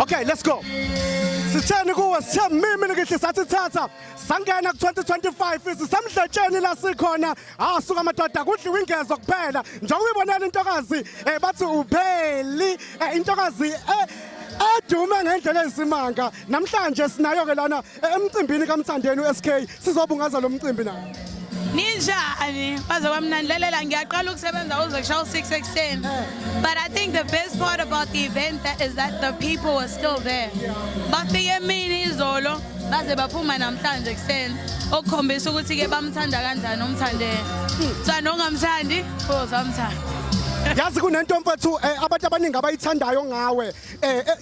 Okay, let's go. Sitheni kuwe sithemimi ngihle sathi thatha sangena ku2025 sisamhletsheni la sikhona asuka amadoda kudliwa ingezo kuphela njengoba uyibonela intokazi bathi upheli intokazi edume ngendlela ezisimanga namhlanje sinayo ke lana emcimbini kaMthandeni uSK sizobungaza lo mcimbi nayo. Ninjani baze kwamnandilelela ngiyaqala ukusebenza uze kushaw 6 ekseni but I think the best part about the event is that the people were still there bafike emini izolo baze baphuma namhlanje ekseni okukhombisa ukuthi ke bamthanda kanjani umthandeni sana ongamthandi uzamthanda. Yazi kunento mfethu abantu abaningi abayithandayo ngawe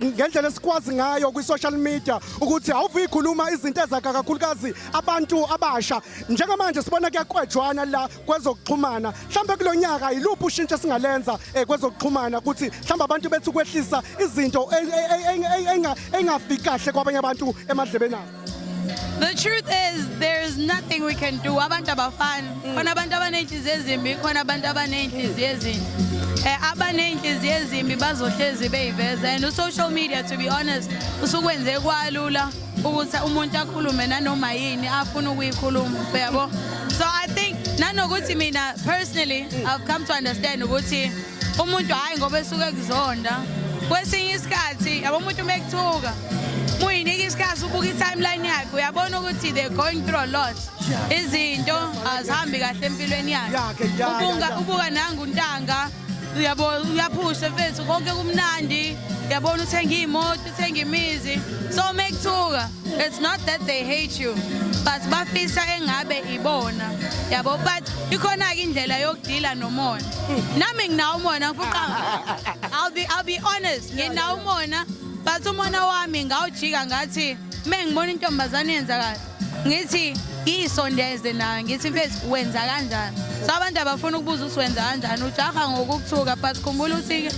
ngendlela esikwazi ngayo kwi social media ukuthi awuvuyi ikhuluma izinto ezakha kakhulukazi abantu abasha njengamanje sibona kuyaqwejwana la kwezokuxhumana mhlambe kulonyaka yiluphi ushintsho singalenza kwezokuxhumana ukuthi mhlambe abantu bethu kwehlisa izinto engafiki kahle kwabanye abantu emadlebeni abo. The truth is there's nothing we can do abantu abafani khona abantu abanenhliziyo ezimbi khona abantu abanenhliziyo ezimbi abanenhliziyo ezimbi bazohlezi beyiveza and social media to be honest usukwenze kwalula ukuthi umuntu akhulume nanoma yini afuna ukuyikhuluma yabo. So I think nanokuthi mina personally I've come to understand ukuthi umuntu hayi ngoba esuke kuzonda kwesinye isikhathi yabo umuntu mekuthuka muyinika isikhathi ubuka i-timeline yakhe uyabona ukuthi they're going through a lot izinto azihambi kahle empilweni yakhe ubuka nanguntanga uyabo uyaphusha mfethu konke kumnandi uyabona uthenga imoto uthenga imizi so mekuthuka it's not that they hate you but bafisa engabe ibona yabo but ikhona ke indlela yokudila nomoya nami nginawo umona ngifuqa I'll be honest nginawo umona but umona wami ngawujika ngathi mengibona intombazane yenza kahle ngithi isondeze nayo ngithi mfethu wenza kanjani so abantu abafuna ukubuza ukuthi wenza kanjani ujaha ngokukuthuka but khumbula ukuthi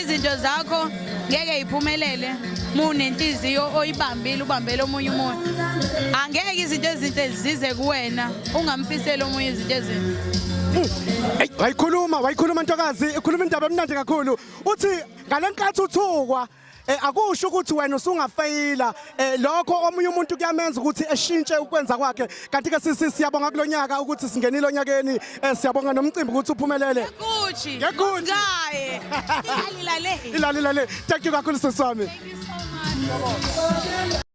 izinto zakho ngeke iphumelele munenhliziyo oyibambile ubambele omunye umuntu angeke izinto ezinhle zize kuwena ungamfisela omunye izinto ezinhle. Wayikhuluma ntokazi ikhuluma indaba emnandi kakhulu uthi ngalenkathi uthukwa akusho ukuthi wena usungafeyila lokho omunye umuntu kuyamenza ukuthi eshintshe ukwenza kwakhe kanti ke siyabonga kulonyaka ukuthi singenile onyakeni siyabonga nomcimbi ukuthi uphumelele Gucci ngaye ilalile thank you kakhulu sesami. Thank you so much.